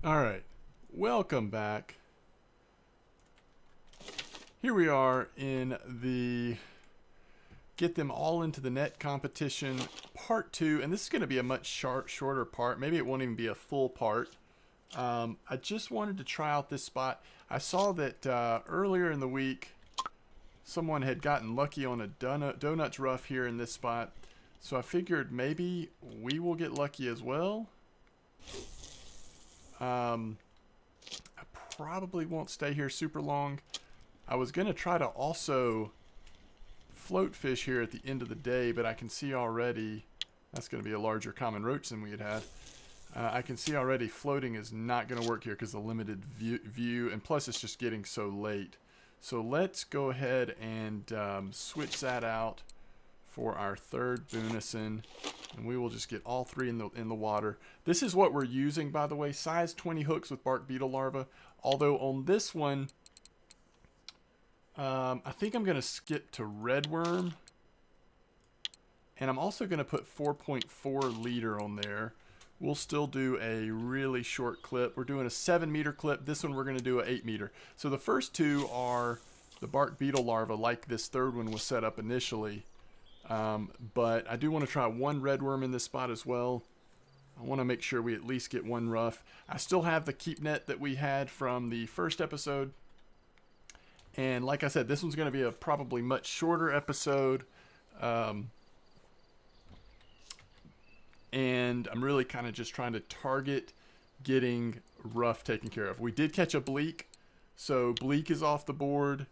All right, welcome back. Here we are in the Get Them All Into the Net competition, part 2, and this is going to be a much shorter part. Maybe it won't even be a full part. I just wanted to try out this spot. I saw that earlier in the week, someone had gotten lucky on a donuts rough here in this spot, so I figured maybe we will get lucky as well. I probably won't stay here super long. I was going to try to also float fish here at the end of the day, but I can see already that's going to be a larger common roach than we had. I can see already floating is not going to work here because of the limited view, and plus it's just getting so late. So let's go ahead and switch that out for our third boonison, and we will just get all three in the water. This is what we're using, by the way, size 20 hooks with bark beetle larvae. Although on this one, I think I'm going to skip to red worm, and I'm also going to put 4.4 liter on there. We'll still do a really short clip. We're doing a 7-meter clip. This one we're going to do an 8-meter. So the first two are the bark beetle larvae, like this third one was set up initially. But I do want to try one red worm in this spot as well. I want to make sure we at least get one rough. I still have the keep net that we had from the first episode. And like I said, this one's going to be a probably much shorter episode. And I'm really kind of just trying to target getting rough taken care of. We did catch a bleak, so bleak is off the board.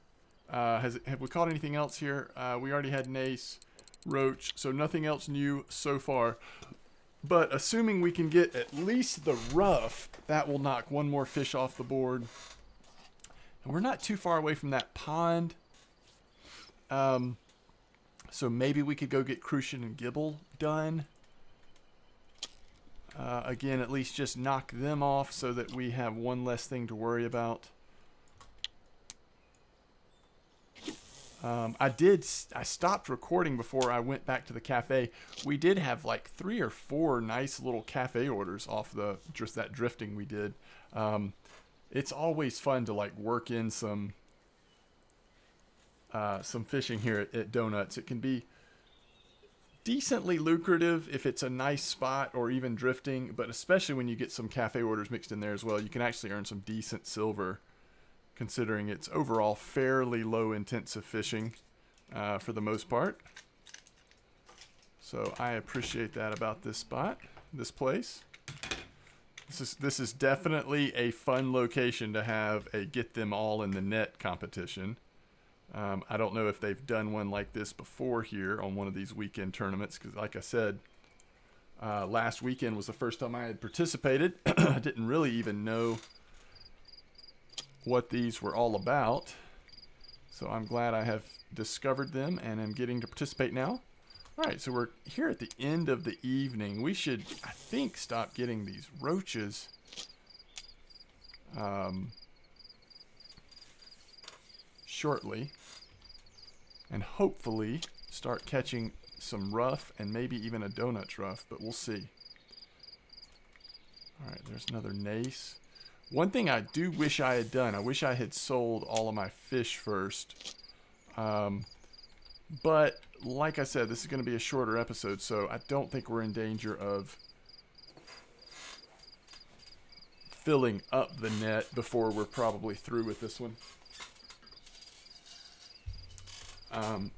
Have we caught anything else here? We already had nace, roach, so nothing else new so far. But assuming we can get at least the rough, that will knock one more fish off the board. And we're not too far away from that pond. So maybe we could go get Crucian and Gibble done. Again, at least just knock them off so that we have one less thing to worry about. I stopped recording before I went back to the cafe. We did have like 3 or 4 nice little cafe orders off just that drifting we did. It's always fun to like work in some fishing here at Donuts. It can be decently lucrative if it's a nice spot or even drifting, but especially when you get some cafe orders mixed in there as well, you can actually earn some decent silver, considering it's overall fairly low intensive fishing for the most part. So I appreciate that about this spot, this place. This is definitely a fun location to have a Get Them All in the Net competition. I don't know if they've done one like this before here on one of these weekend tournaments, because like I said, last weekend was the first time I had participated. I didn't really even know what these were all about, so I'm glad I have discovered them and am getting to participate now. Alright, so we're here at the end of the evening. We should, I think, stop getting these roaches. Shortly, and hopefully start catching some rough and maybe even a donuts rough, but we'll see. Alright, there's another nace. One thing I do wish I had done, I wish I had sold all of my fish first. But like I said, this is going to be a shorter episode, so I don't think we're in danger of filling up the net before we're probably through with this one.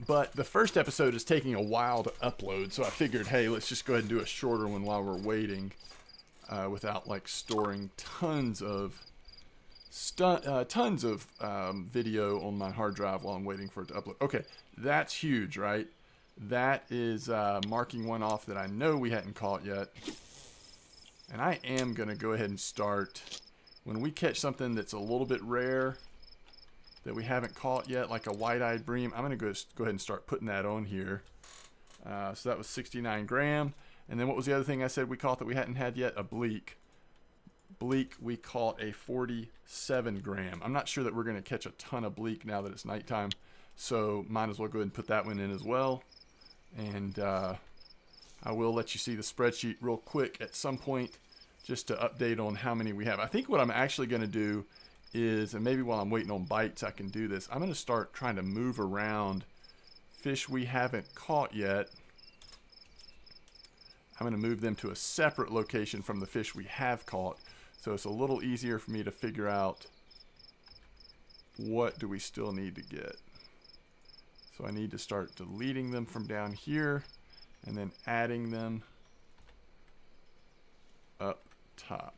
But the first episode is taking a while to upload, so I figured, hey, let's just go ahead and do a shorter one while we're waiting, without like storing tons of video on my hard drive while I'm waiting for it to upload. Okay, that's huge, right? That is marking one off that I know we hadn't caught yet. And I am going to go ahead and start, when we catch something that's a little bit rare, that we haven't caught yet, like a white-eyed bream, I'm going to go ahead and start putting that on here. So that was 69 gram. And then what was the other thing I said we caught that we hadn't had yet? A bleak. Bleak, we caught a 47 gram. I'm not sure that we're going to catch a ton of bleak now that it's nighttime, so might as well go ahead and put that one in as well. And I will let you see the spreadsheet real quick at some point just to update on how many we have. I think what I'm actually going to do is, and maybe while I'm waiting on bites I can do this, I'm going to start trying to move around fish we haven't caught yet. I'm going to move them to a separate location from the fish we have caught, so it's a little easier for me to figure out what do we still need to get. So I need to start deleting them from down here and then adding them up top.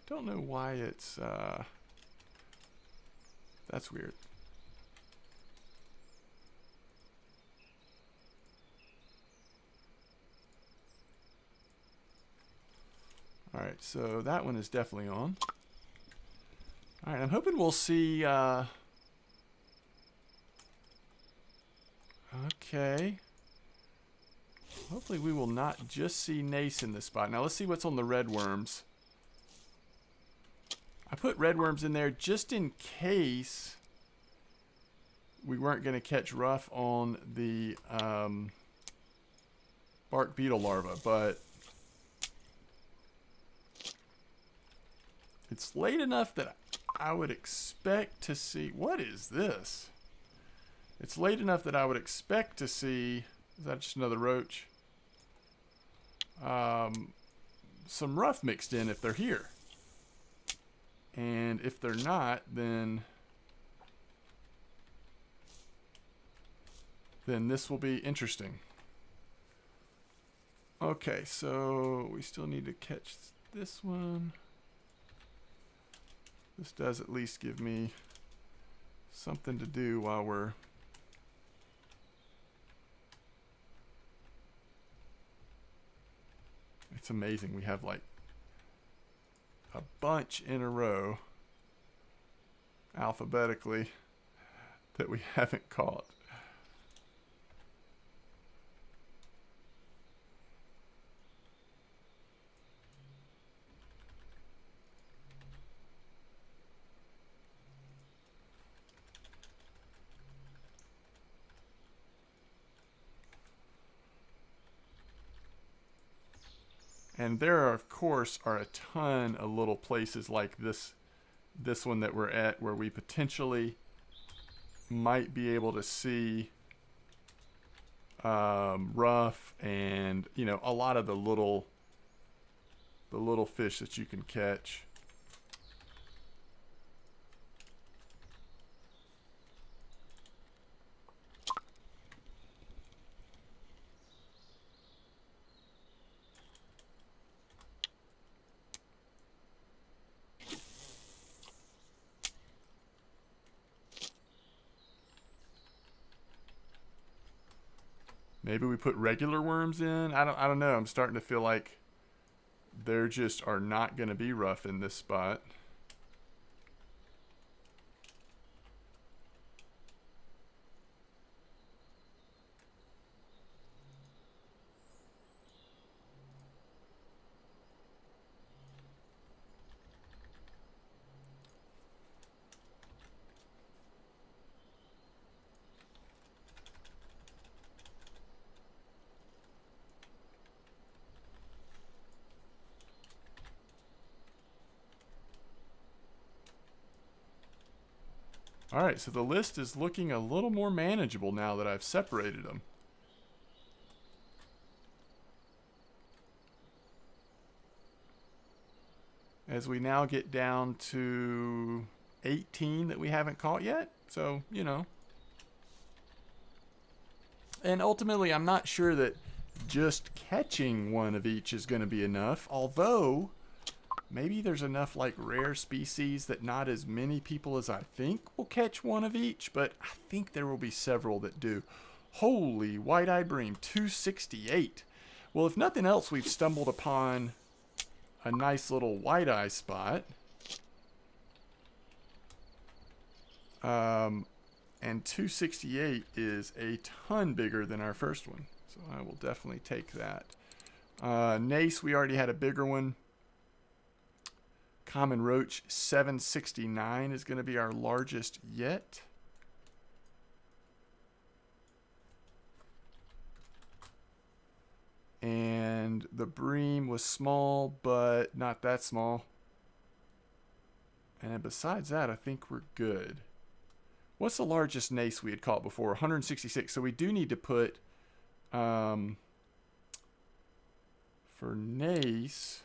Don't know why it's that's weird. All right, so that one is definitely on. All right, I'm hoping we'll see. Okay. Hopefully we will not just see Nace in this spot. Now let's see what's on the red worms. I put red worms in there just in case we weren't going to catch rough on the bark beetle larva, but it's late enough that I would expect to see... What is this? It's late enough that I would expect to see... Is that just another roach? Some rough mixed in if they're here. And if they're not, then this will be interesting. Okay, so we still need to catch this one. This does at least give me something to do while we're... It's amazing. We have like a bunch in a row alphabetically that we haven't caught. And there are, of course, are a ton of little places like this one that we're at where we potentially might be able to see rough and, you know, a lot of the little fish that you can catch. Maybe we put regular worms in. I don't know. I'm starting to feel like there just are not going to be rough in this spot. Alright, so the list is looking a little more manageable now that I've separated them. As we now get down to 18 that we haven't caught yet. So, you know. And ultimately, I'm not sure that just catching one of each is going to be enough. Although... maybe there's enough like rare species that not as many people as I think will catch one of each, but I think there will be several that do. Holy white-eyed bream, 268. Well, if nothing else, we've stumbled upon a nice little white-eye spot. And 268 is a ton bigger than our first one, so I will definitely take that. Nace, we already had a bigger one. Common roach, 769 is going to be our largest yet. The bream was small, but not that small. And besides that, I think we're good. What's the largest nace we had caught before? 166. So we do need to put, for nace,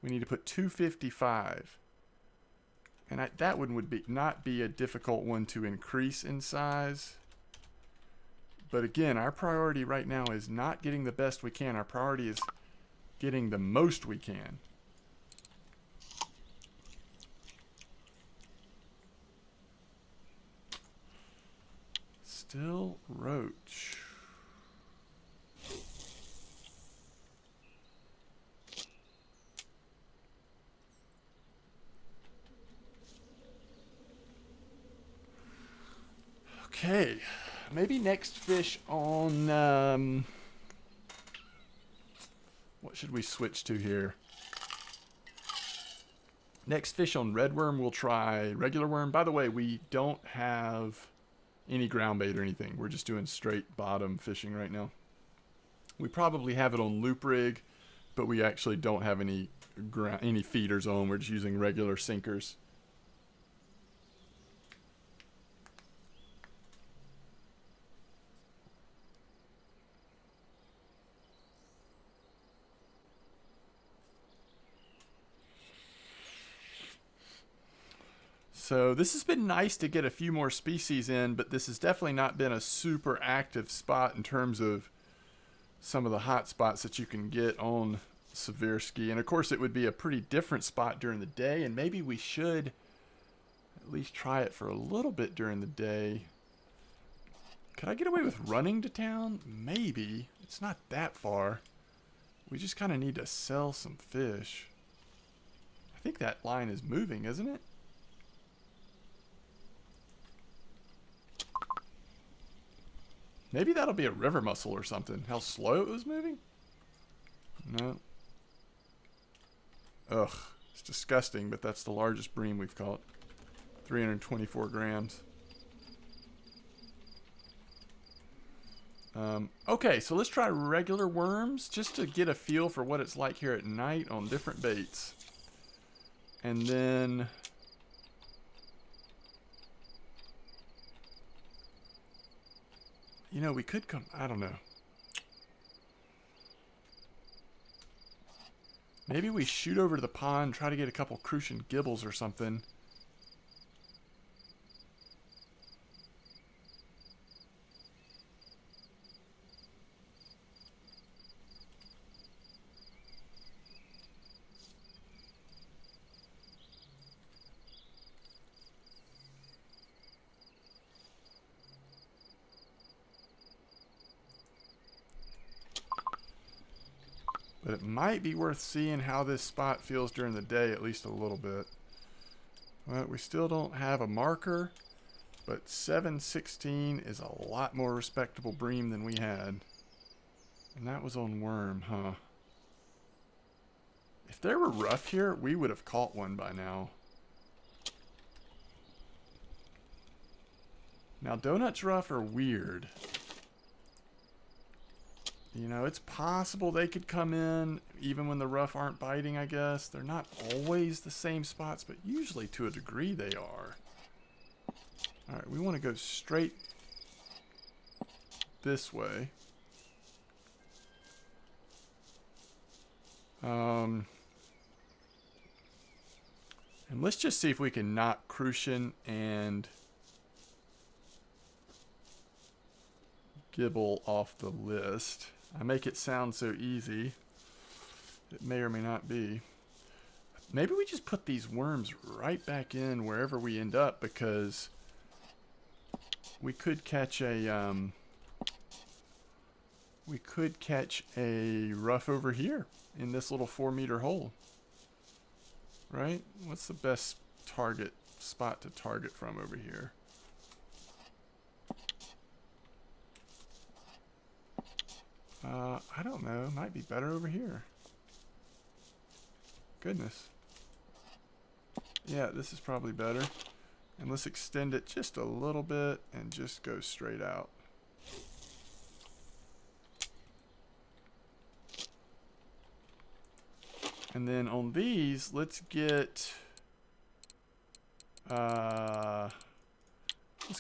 we need to put 255. And that one would not be a difficult one to increase in size. But again, our priority right now is not getting the best we can. Our priority is getting the most we can. Still roach. Okay, maybe next fish on, what should we switch to here? Next fish on red worm, we'll try regular worm. By the way, we don't have any ground bait or anything. We're just doing straight bottom fishing right now. We probably have it on loop rig, but we actually don't have any feeders on. We're just using regular sinkers. So this has been nice to get a few more species in, but this has definitely not been a super active spot in terms of some of the hot spots that you can get on Seversky. And of course it would be a pretty different spot during the day, and maybe we should at least try it for a little bit during the day. Could I get away with running to town? Maybe. It's not that far. We just kind of need to sell some fish. I think that line is moving, isn't it? Maybe that'll be a river mussel or something. How slow it was moving? No. Ugh. It's disgusting, but that's the largest bream we've caught. 324 grams. Okay, so let's try regular worms just to get a feel for what it's like here at night on different baits. And then... you know, we could come... I don't know. Maybe we shoot over to the pond, try to get a couple Crucian gibbles or something. But it might be worth seeing how this spot feels during the day, at least a little bit. Well, we still don't have a marker, but 716 is a lot more respectable bream than we had. And that was on worm, huh? If there were rough here, we would have caught one by now. Now, donuts rough are weird. You know, it's possible they could come in even when the rough aren't biting, I guess. They're not always the same spots, but usually to a degree they are. Alright, we want to go straight this way. And let's just see if we can knock Crucian and Gibble off the list. I make it sound so easy. It may or may not be. Maybe we just put these worms right back in wherever we end up, because we could catch a rough over here in this little 4-meter hole. Right? What's the best spot to target from over here? I don't know. Might be better over here. Goodness. Yeah, this is probably better. And let's extend it just a little bit and just go straight out. And then on these, let's get, let's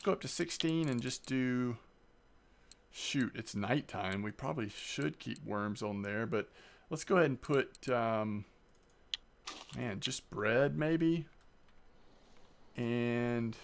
go up to 16 and just do, shoot, it's nighttime. We probably should keep worms on there, but let's go ahead and put, man, just bread maybe. And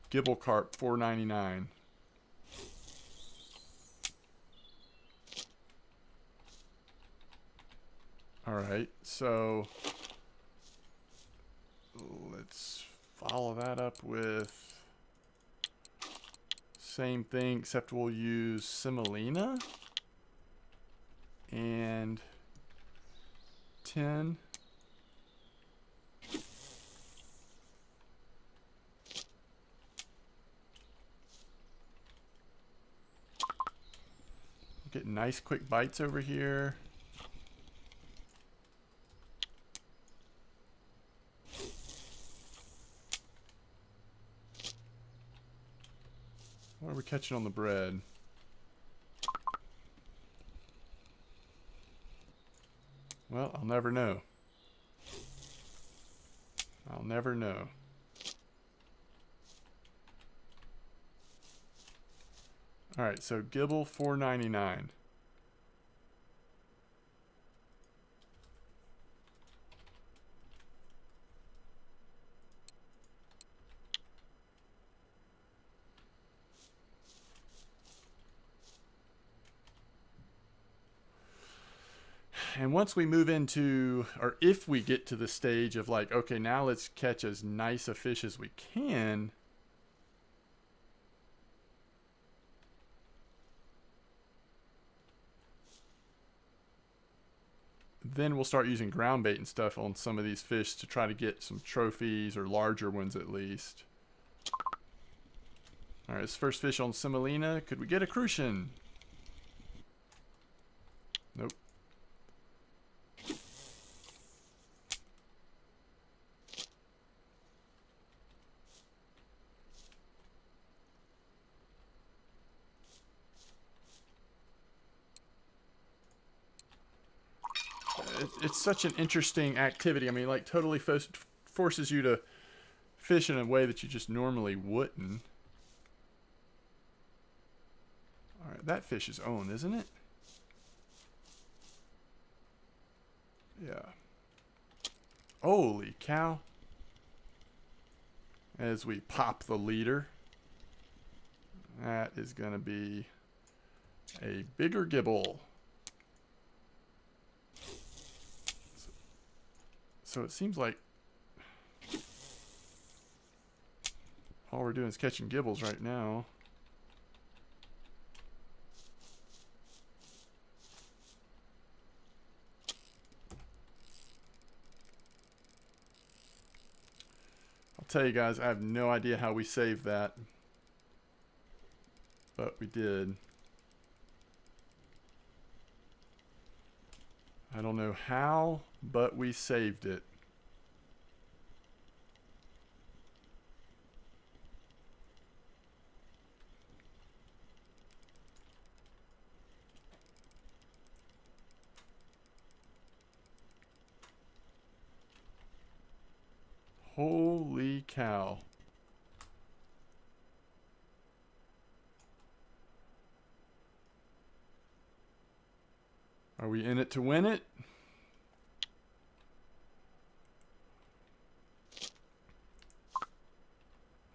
Gibble Carp, $4.99. All right, so let's follow that up with same thing, except we'll use semolina and 10. Get nice quick bites over here. What are we catching on the bread? Well, I'll never know. I'll never know. All right, so Gibble, $4.99. And once we move into, or if we get to the stage of like, okay, now let's catch as nice a fish as we can. Then we'll start using ground bait and stuff on some of these fish to try to get some trophies, or larger ones at least. All right, this first fish on semolina. Could we get a Crucian? Nope. It's such an interesting activity. I mean, like, totally forces you to fish in a way that you just normally wouldn't. All right, that fish is on, isn't it? Yeah. Holy cow. As we pop the leader. That is going to be a bigger gibble. So it seems like all we're doing is catching gibbles right now. I'll tell you guys, I have no idea how we saved that, but we did. I don't know how, but we saved it. Holy cow. Are we in it to win it?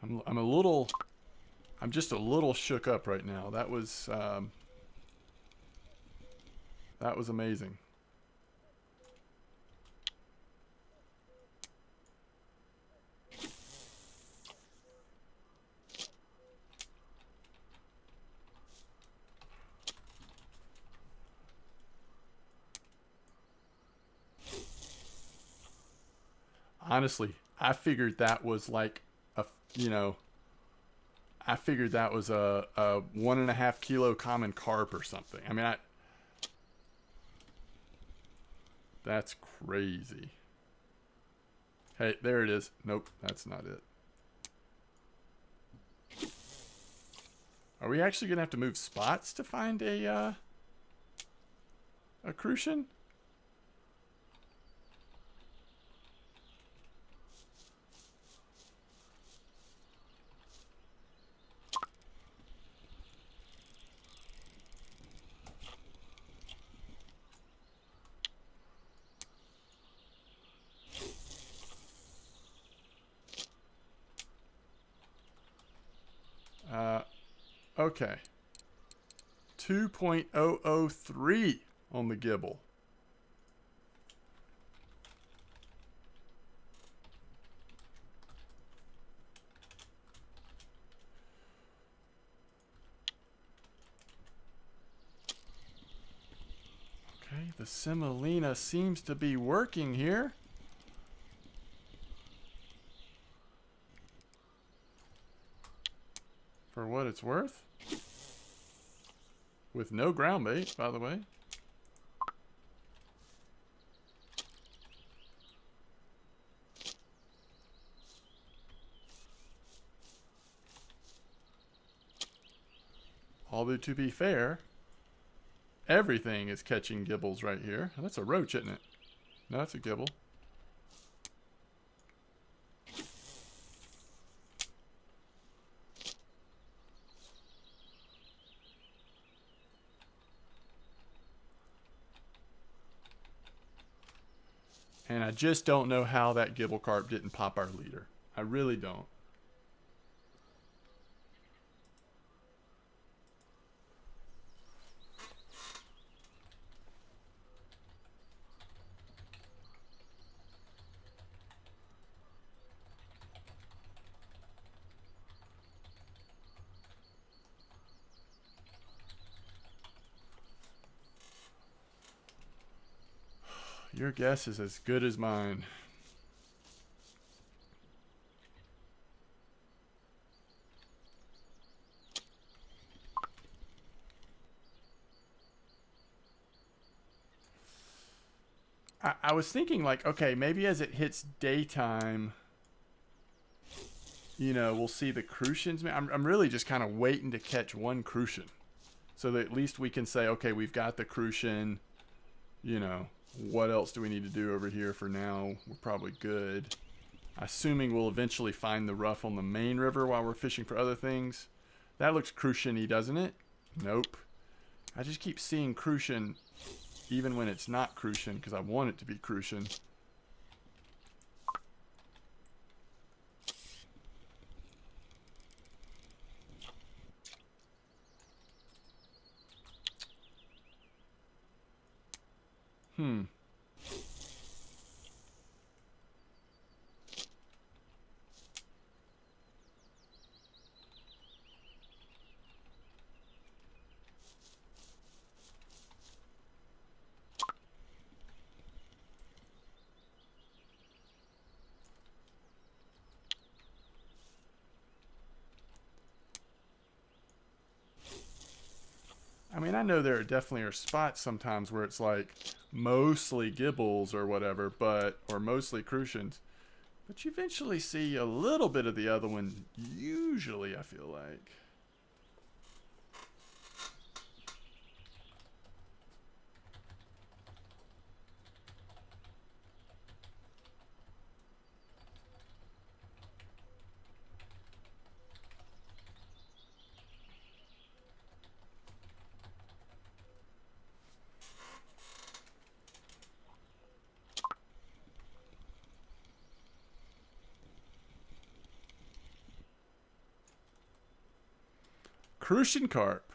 I'm just a little shook up right now. That was amazing. Honestly, I figured that was like a, you know, I figured that was a 1.5 kilo common carp or something. I mean, that's crazy. Hey, there it is. Nope, that's not it. Are we actually gonna have to move spots to find a Crucian? Okay. 2.003 on the gibble. Okay, the semolina seems to be working here. For what it's worth. With no ground bait, by the way. Although, to be fair, everything is catching gibbles right here. That's a roach, isn't it? No, that's a gibble. And I just don't know how that gibble carp didn't pop our leader. I really don't. Your guess is as good as mine. I was thinking like, okay, maybe as it hits daytime, you know, we'll see the Crucians. I'm really just kind of waiting to catch one Crucian. So that at least we can say, okay, we've got the Crucian, you know, what else do we need to do over here for now? We're probably good. Assuming we'll eventually find the rough on the main river while we're fishing for other things. That looks Crucian-y, doesn't it? Nope. I just keep seeing Crucian even when it's not Crucian because I want it to be Crucian. I mean, I know there definitely are spots sometimes where it's like mostly gibbles or whatever, or mostly Crucians. But you eventually see a little bit of the other one, usually, I feel like. Crucian Carp.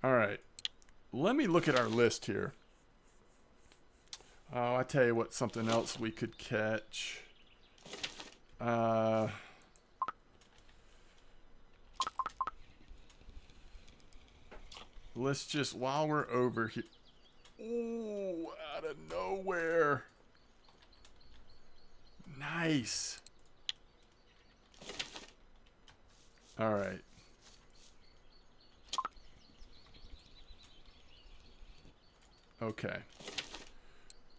All right. Let me look at our list here. Oh, I tell you what, something else we could catch. let's just, while we're over here. Ooh, out of nowhere. Nice. All right. Okay.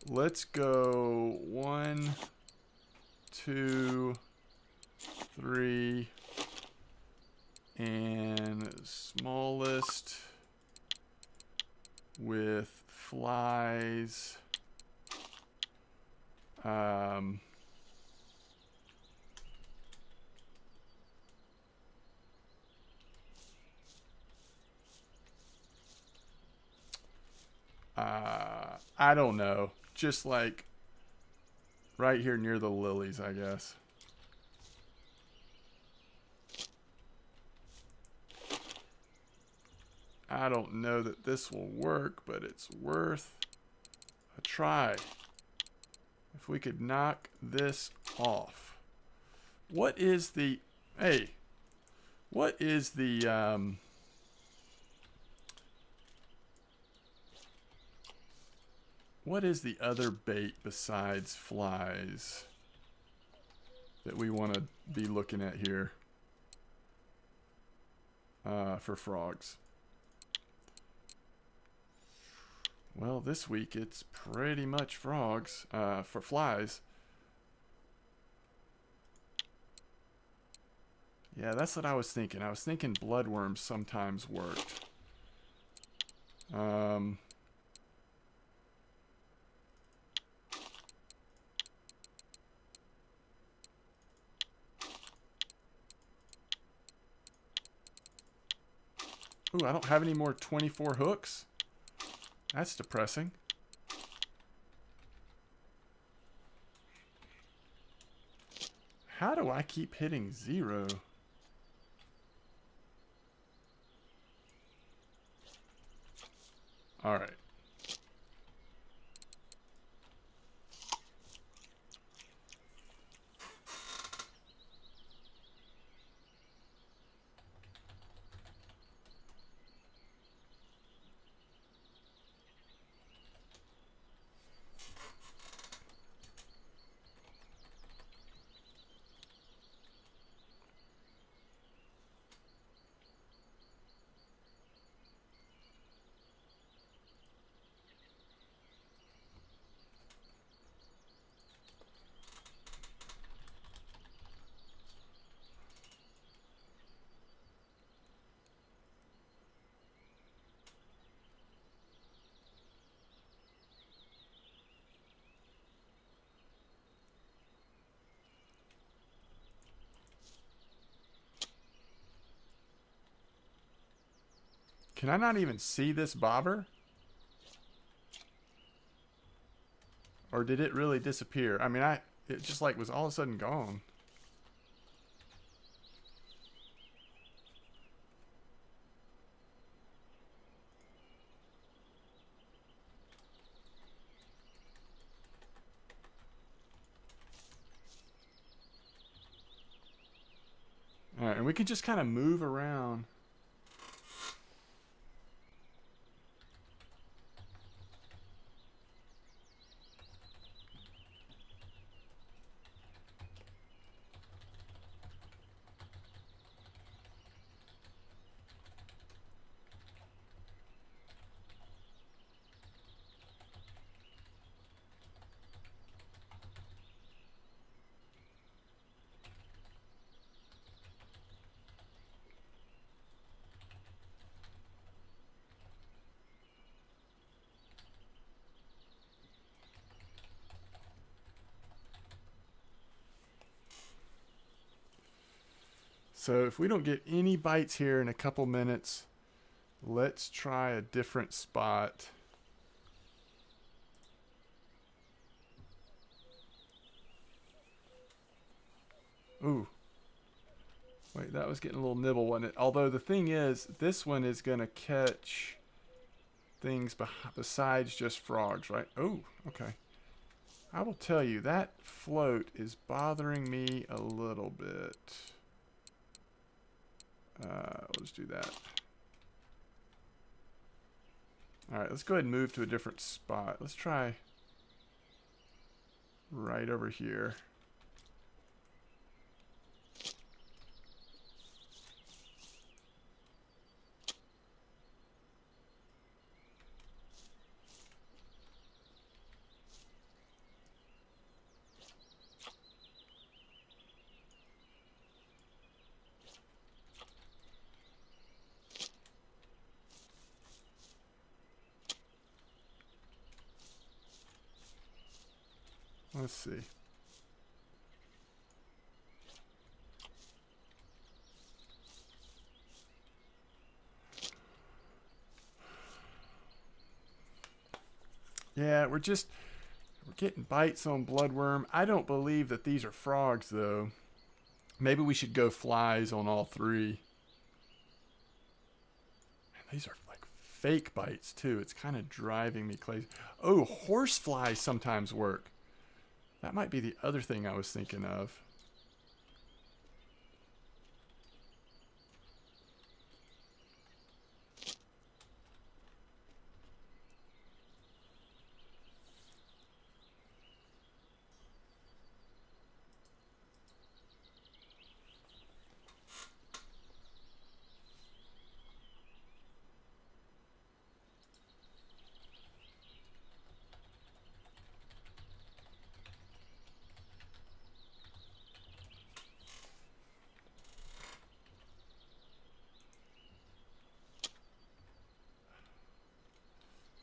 Let's go 1, 2, 3, and smallest with flies. I don't know. Just like right here near the lilies, I guess. I don't know that this will work, but it's worth a try. If we could knock this off. What is the... Hey. What is the... What is the other bait besides flies that we want to be looking at here for frogs? Well, this week it's pretty much frogs for flies. Yeah, that's what I was thinking. I was thinking bloodworms sometimes worked. Ooh, I don't have any more 24 hooks. That's depressing. How do I keep hitting 0? All right. Can I not even see this bobber? Or did it really disappear? I mean, it just like was all of a sudden gone. All right, and we can just kind of move around. So if we don't get any bites here in a couple minutes, let's try a different spot. Ooh. Wait, that was getting a little nibble, wasn't it? Although the thing is, this one is going to catch things besides just frogs, right? Oh, okay. I will tell you, that float is bothering me a little bit. Let's do that. Alright, let's go ahead and move to a different spot. Let's try right over here. Let's see. Yeah, we're getting bites on bloodworm. I don't believe that these are frogs, though. Maybe we should go flies on all three. Man, these are like fake bites, too. It's kind of driving me crazy. Oh, horse flies sometimes work. That might be the other thing I was thinking of.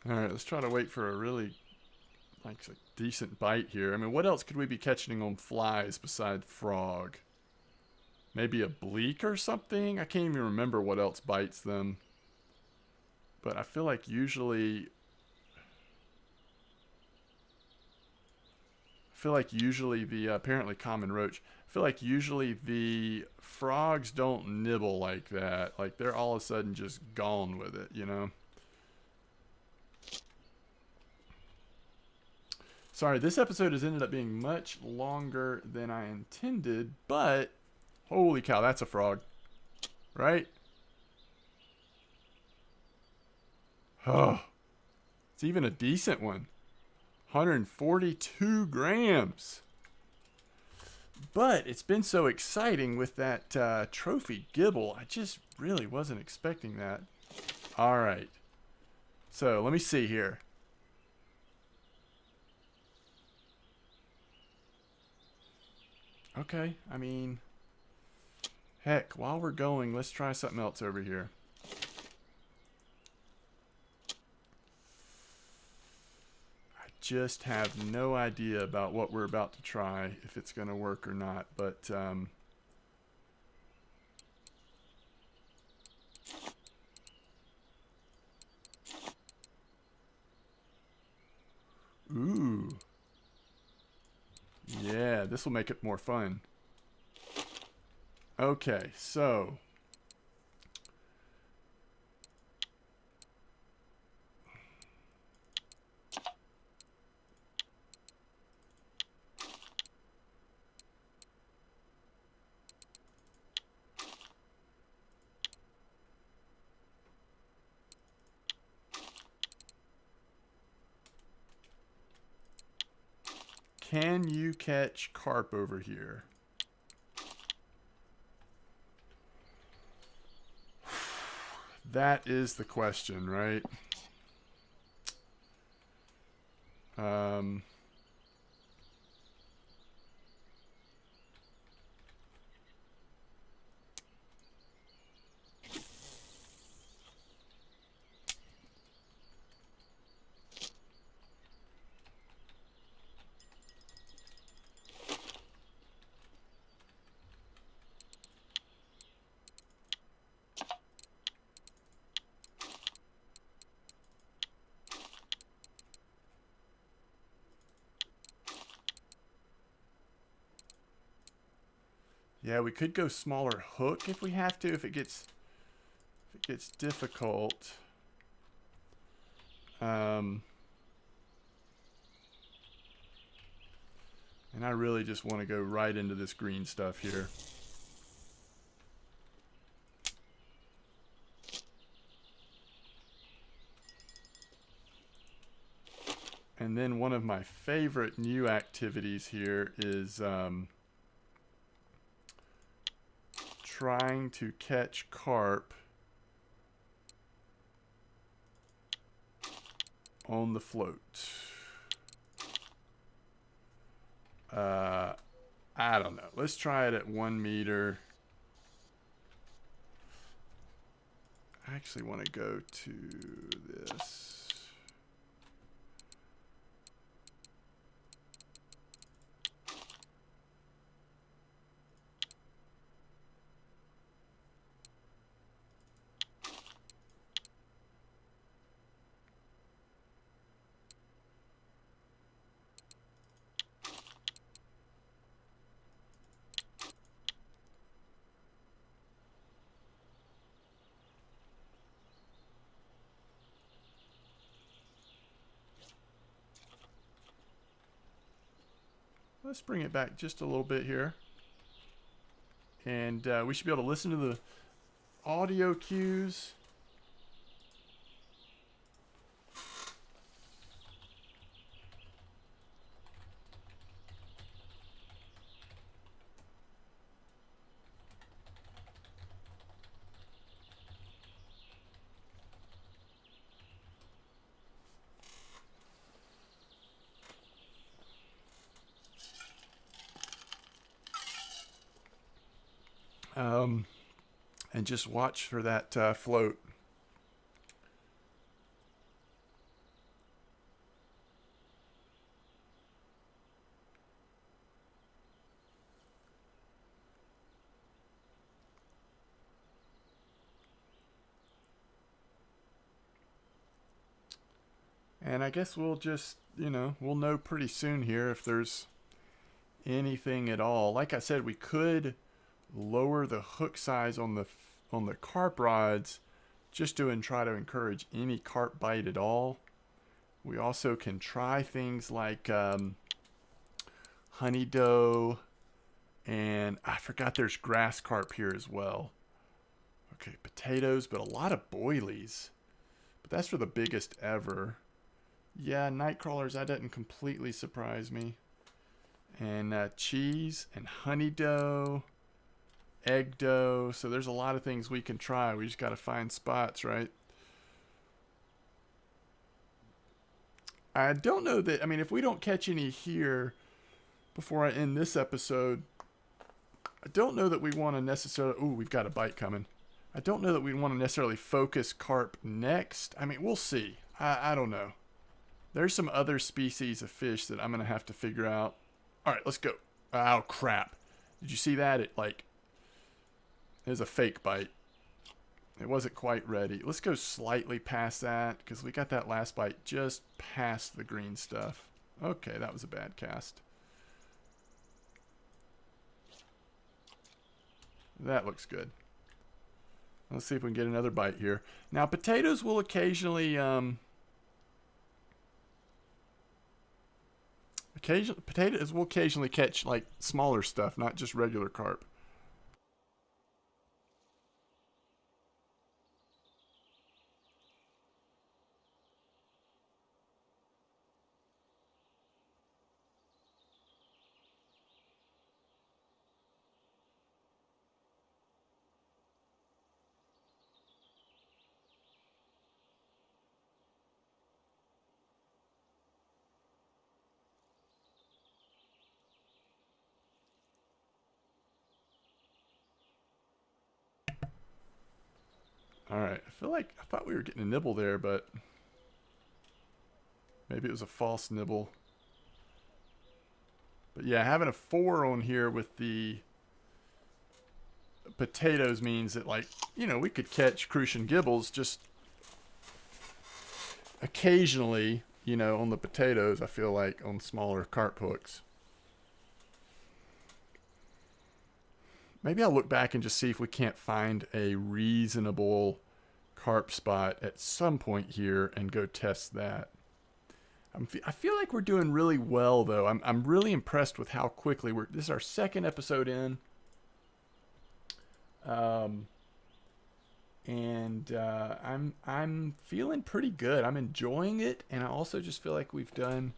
Alright, let's try to wait for a really like a decent bite here. I mean, what else could we be catching on flies besides frog? Maybe a bleak or something? I can't even remember what else bites them. But I feel like usually the apparently common roach. I feel like usually the frogs don't nibble like that. Like they're all of a sudden just gone with it, you know? Sorry, this episode has ended up being much longer than I intended, but holy cow, that's a frog. Right? Oh, it's even a decent one. 142 grams. But it's been so exciting with that trophy gibble. I just really wasn't expecting that. All right. So let me see here. Okay, I mean, heck, while we're going, let's try something else over here. I just have no idea about what we're about to try, if it's going to work or not, but ooh. Yeah, this will make it more fun. Okay, so can you catch carp over here? That is the question, right? Yeah, we could go smaller hook if we have to, if it gets difficult. And I really just want to go right into this green stuff here. And then one of my favorite new activities here is trying to catch carp on the float. I don't know. Let's try it at 1 meter. I actually want to go to this. Let's bring it back just a little bit here. And we should be able to listen to the audio cues. And just watch for that float. And I guess we'll just, we'll know pretty soon here if there's anything at all. Like I said, we could lower the hook size on the carp rods just to try to encourage any carp bite at all. We also can try things like honey dough, and I forgot there's grass carp here as well. Okay, potatoes, but a lot of boilies. But that's for the biggest ever. Yeah, night crawlers, that doesn't completely surprise me. And cheese and honey dough. Egg dough. So there's a lot of things we can try. We just got to find spots, right? I don't know that, if we don't catch any here before I end this episode, I don't know that we want to necessarily, we've got a bite coming. I don't know that we want to necessarily focus carp next. We'll see. I don't know. There's some other species of fish that I'm going to have to figure out. All right, let's go. Oh, crap. Did you see that? It was a fake bite. It wasn't quite ready. Let's go slightly past that because we got that last bite just past the green stuff. Okay, that was a bad cast. That looks good. Let's see if we can get another bite here. Now, potatoes will occasionally... potatoes will occasionally catch, smaller stuff, not just regular carp. Alright, I thought we were getting a nibble there, but maybe it was a false nibble. But yeah, having a 4 on here with the potatoes means that, we could catch Crucian gibbles just occasionally, on the potatoes, I feel like, on smaller carp hooks. Maybe I'll look back and just see if we can't find a reasonable carp spot at some point here and go test that. I feel like we're doing really well, though. I'm really impressed with how quickly this is our second episode in. and I'm feeling pretty good. I'm enjoying it, and I also just feel like we've done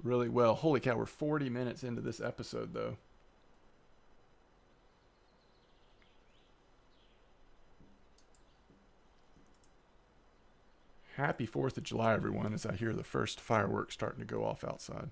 really well. Holy cow, we're 40 minutes into this episode though. Happy 4th of July, everyone, as I hear the first fireworks starting to go off outside.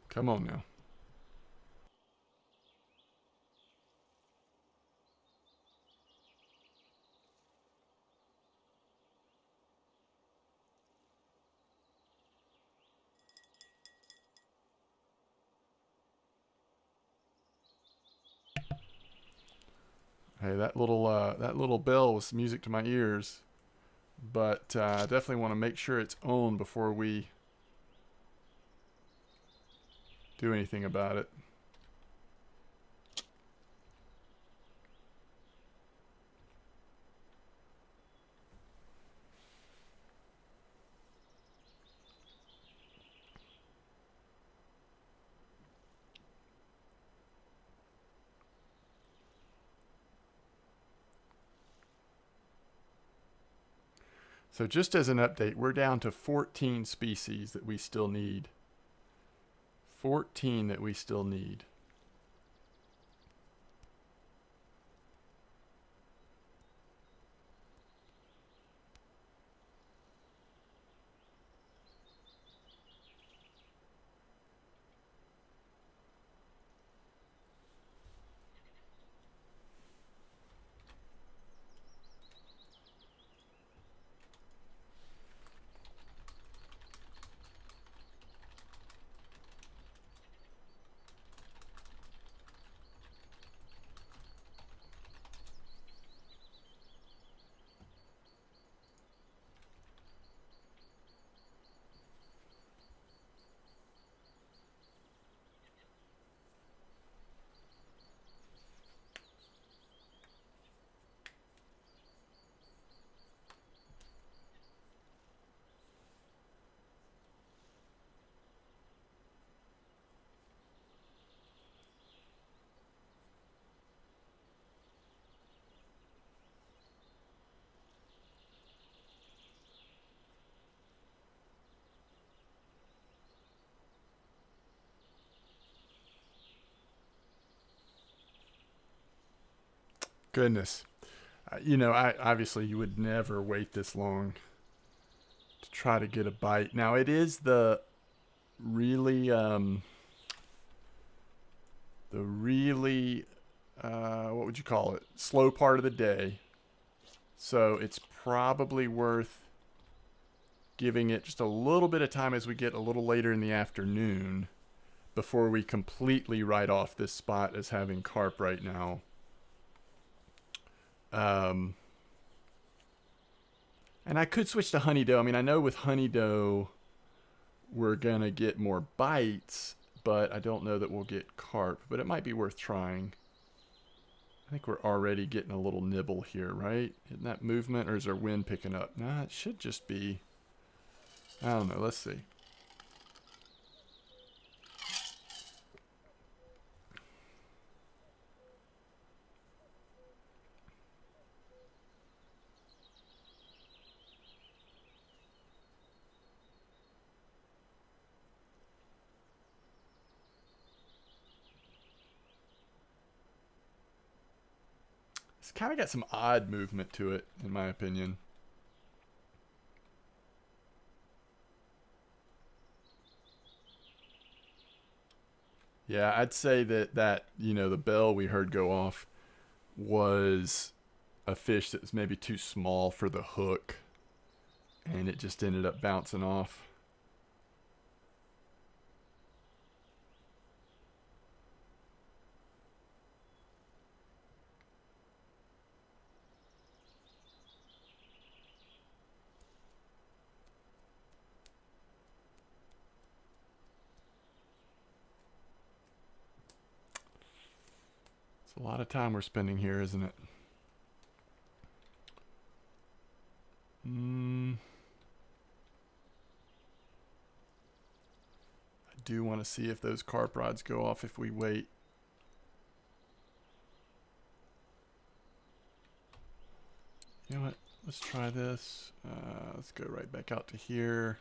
Come on now. Hey, that little bell was music to my ears, but I definitely want to make sure it's on before we do anything about it. So just as an update, we're down to 14 species that we still need. 14 that we still need. Goodness. I obviously you would never wait this long to try to get a bite. Now it is really the really what would you call it? Slow part of the day. So it's probably worth giving it just a little bit of time as we get a little later in the afternoon before we completely write off this spot as having carp right now. And I could switch to honey dough. I mean, I know with honey dough we're going to get more bites, but I don't know that we'll get carp. But it might be worth trying. I think we're already getting a little nibble here, right? Isn't that movement, or is our wind picking up? Nah, it should just be... I don't know. Let's see. It's kind of got some odd movement to it, in my opinion. Yeah, I'd say that the bell we heard go off was a fish that was maybe too small for the hook, and it just ended up bouncing off. It's a lot of time we're spending here, isn't it? I do want to see if those carp rods go off if we wait. You know what? Let's try this. Let's go right back out to here.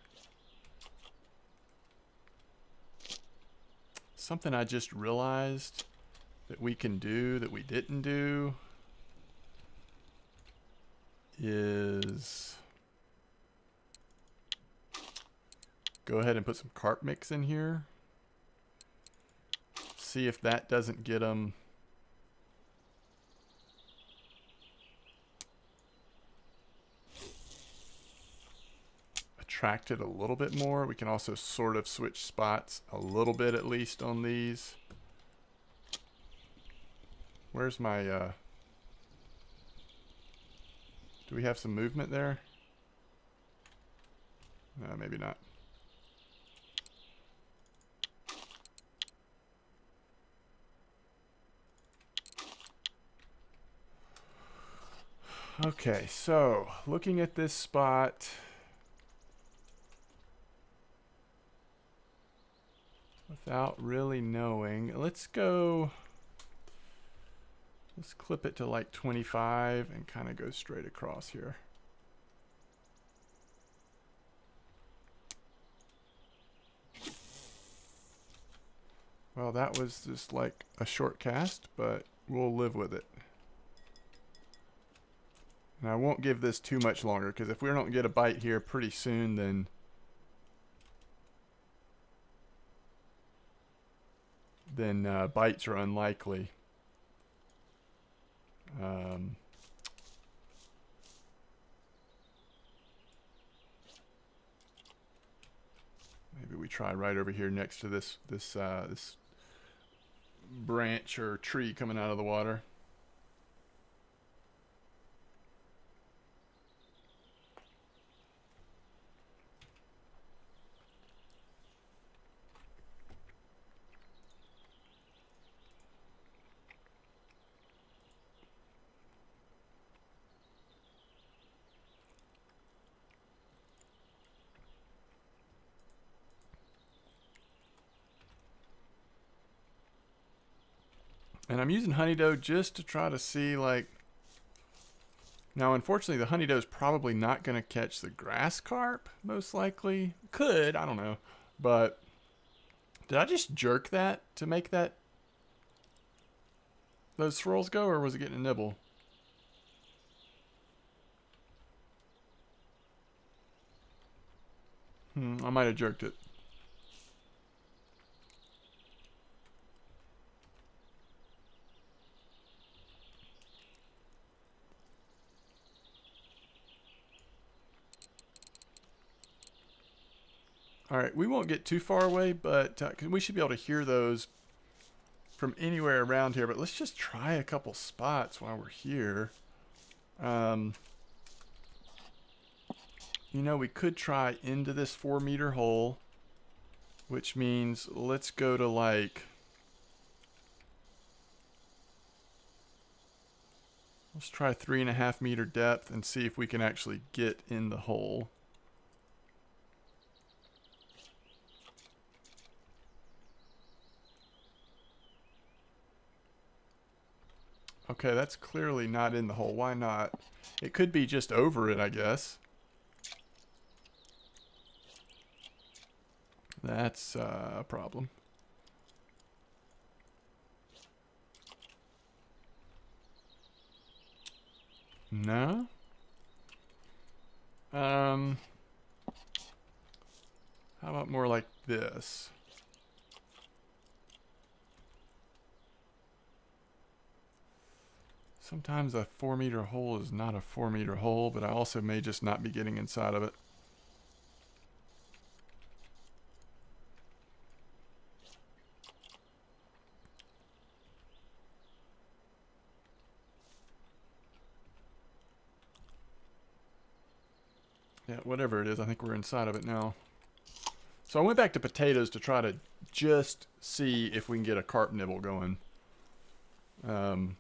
Something I just realized that we can do that we didn't do is go ahead and put some carp mix in here. See if that doesn't get them attracted a little bit more. We can also sort of switch spots a little bit, at least on these. Where's my do we have some movement there? No, maybe not. Okay, so looking at this spot, without really knowing, let's clip it to like 25 and kind of go straight across here. Well, that was just like a short cast, but we'll live with it. And I won't give this too much longer, because if we don't get a bite here pretty soon, then bites are unlikely. Maybe we try right over here next to this branch or tree coming out of the water. And I'm using honey dough just to try to see, like, now unfortunately the honey dough is probably not going to catch the grass carp, most likely. Could, I don't know. But did I just jerk that to make those swirls go, or was it getting a nibble? I might have jerked it. Alright, we won't get too far away, but 'cause we should be able to hear those from anywhere around here. But let's just try a couple spots while we're here. You know, we could try into this 4-meter hole, which means let's go to like, let's try 3.5-meter depth and see if we can actually get in the hole. Okay, that's clearly not in the hole. Why not? It could be just over it, I guess. That's a problem. No? How about more like this? Sometimes a 4-meter hole is not a 4-meter hole, but I also may just not be getting inside of it. Yeah, whatever it is, I think we're inside of it now. So I went back to potatoes to try to just see if we can get a carp nibble going. Um,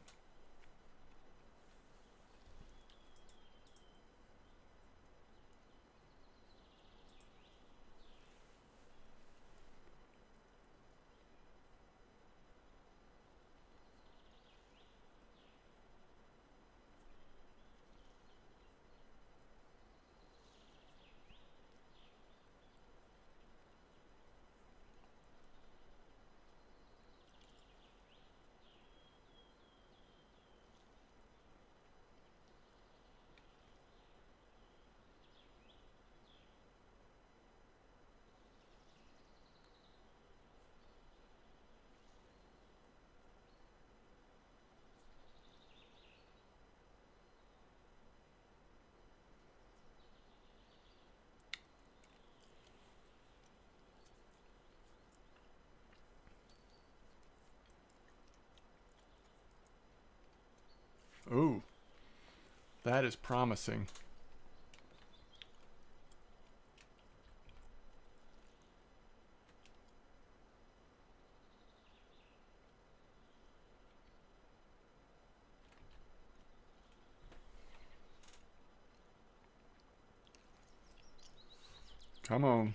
ooh, that is promising. Come on.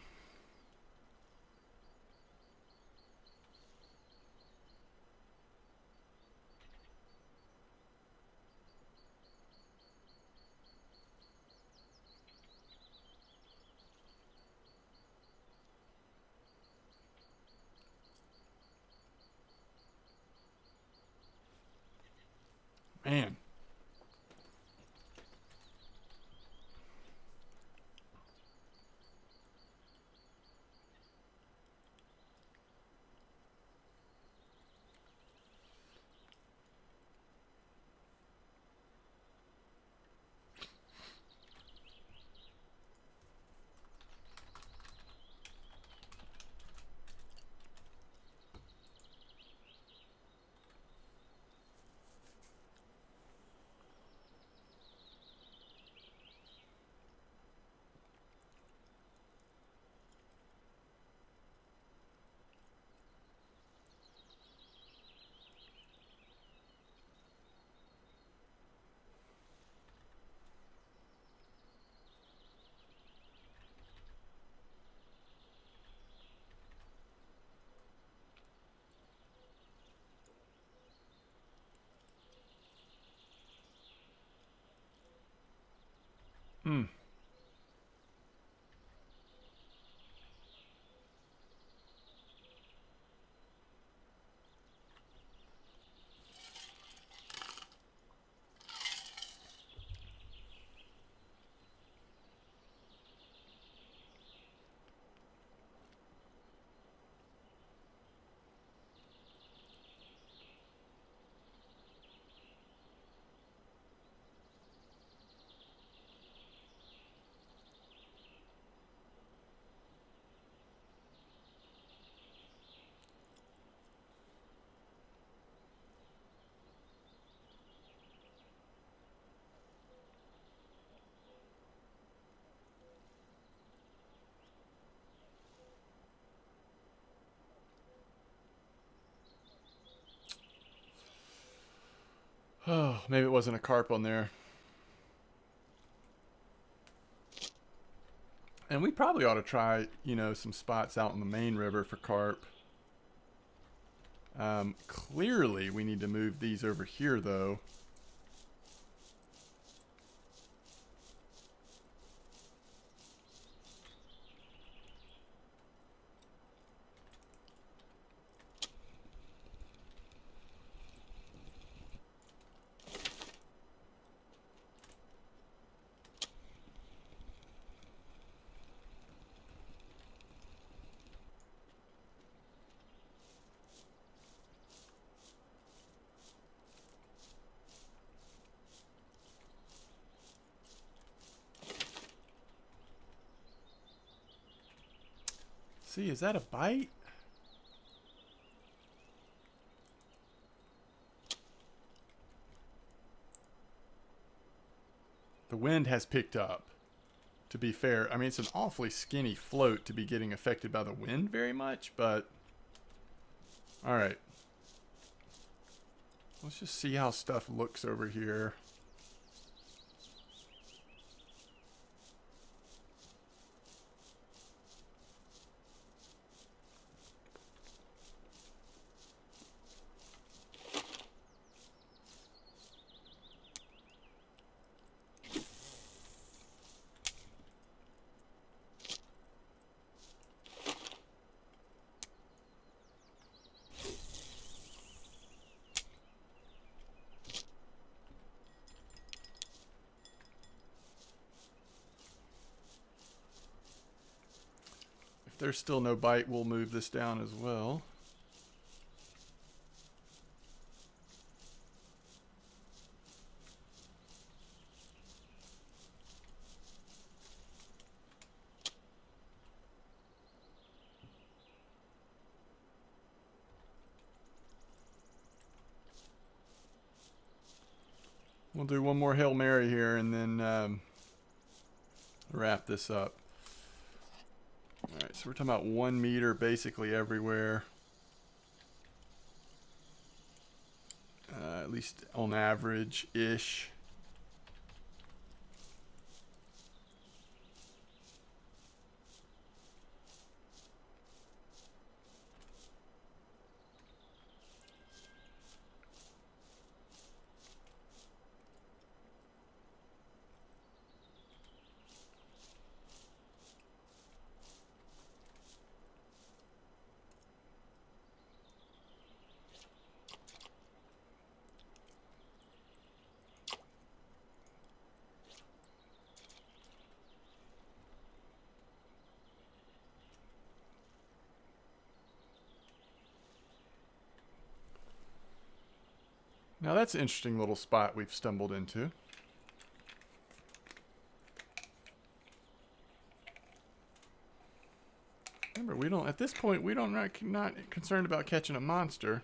Man. Hmm. Oh, maybe it wasn't a carp on there. And we probably ought to try, some spots out in the main river for carp. Clearly, we need to move these over here, though. See, is that a bite? The wind has picked up, to be fair. I mean, it's an awfully skinny float to be getting affected by the wind very much, but... Alright. Let's just see how stuff looks over here. If there's still no bite, we'll move this down as well. We'll do one more Hail Mary here and then wrap this up. Alright, so we're talking about 1 meter basically everywhere. At least on average-ish. Now that's an interesting little spot we've stumbled into. Remember, we don't, at this point, we don't, not concerned about catching a monster.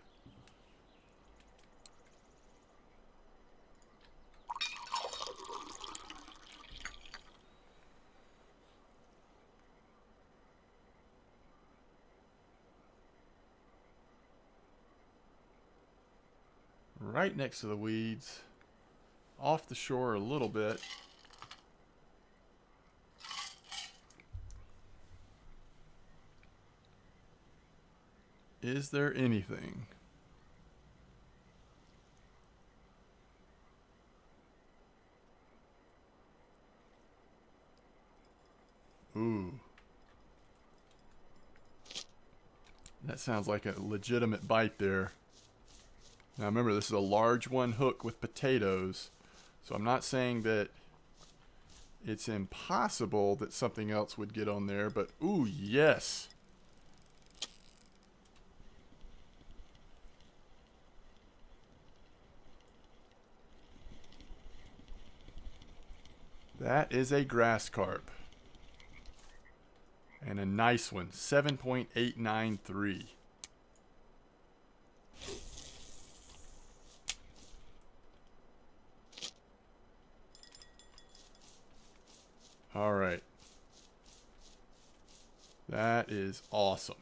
Right next to the weeds, off the shore a little bit. Is there anything? Ooh. That sounds like a legitimate bite there. Now remember, this is a large one hook with potatoes, so I'm not saying that it's impossible that something else would get on there, but ooh, yes. That is a grass carp. And a nice one, 7.893. All right. That is awesome.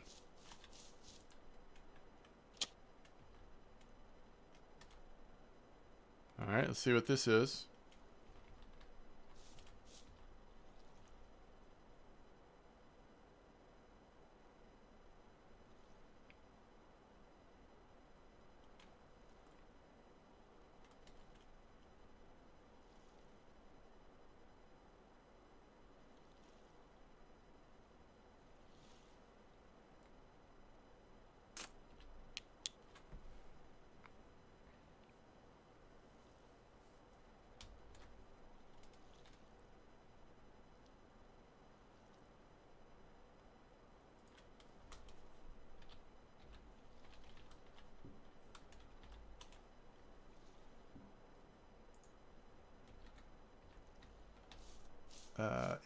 All right, let's see what this is.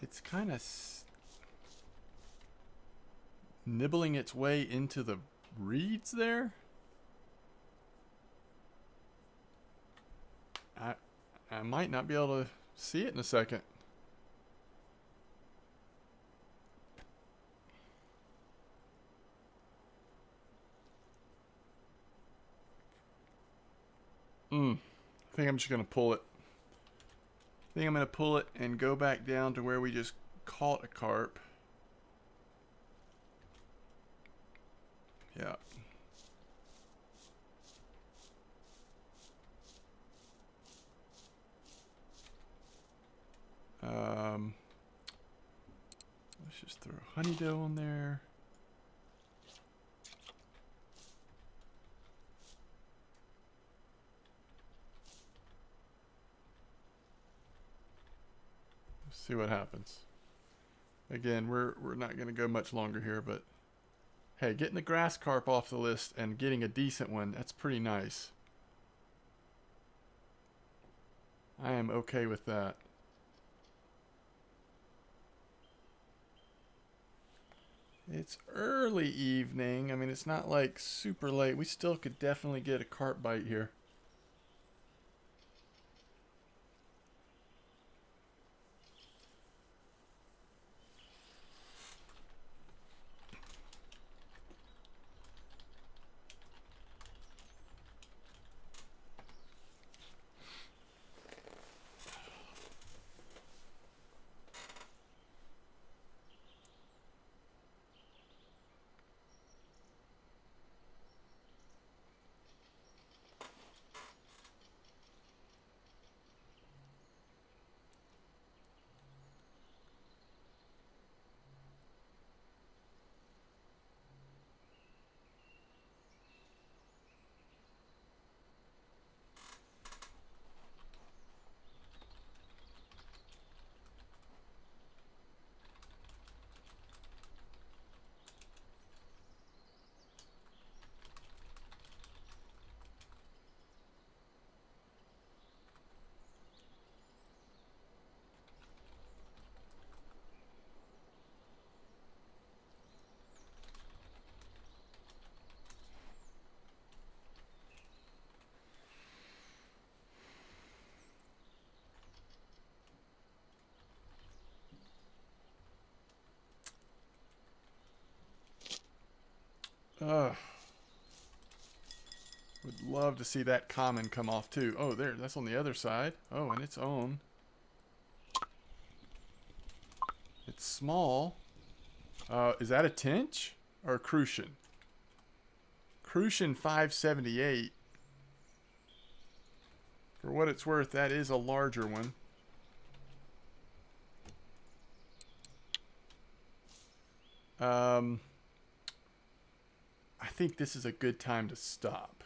It's kind of nibbling its way into the reeds there. I might not be able to see it in a second. I think I'm just going to pull it. I think I'm going to pull it and go back down to where we just caught a carp. Yeah. Let's just throw honeydew on there. Let's see what happens. Again, we're not going to go much longer here, but hey, getting the grass carp off the list and getting a decent one, that's pretty nice. I am okay with that. It's early evening. I mean, it's not like super late. We still could definitely get a carp bite here. Would love to see that common come off too. Oh, there, that's on the other side. Oh, and its own. It's small. Is that a tench or a Crucian? Crucian 578. For what it's worth, that is a larger one. I think this is a good time to stop.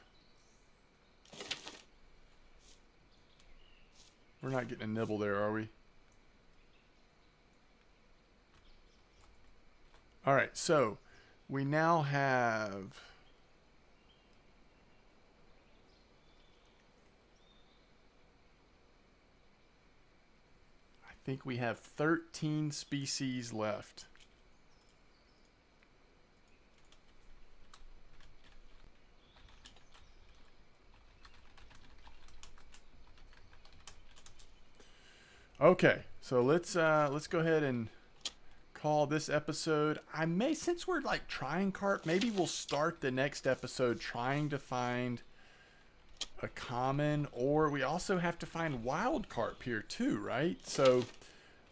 We're not getting a nibble there, are we? All right, so we now have... I think we have 13 species left. Okay, so let's go ahead and call this episode. I may, since we're like trying carp, maybe we'll start the next episode trying to find a common, or we also have to find wild carp here too, right? So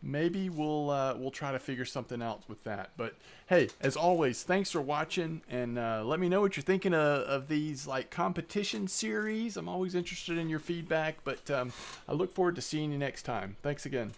maybe we'll try to figure something out with that. But hey, as always, thanks for watching, and let me know what you're thinking of these like competition series. I'm always interested in your feedback, but I look forward to seeing you next time. Thanks again.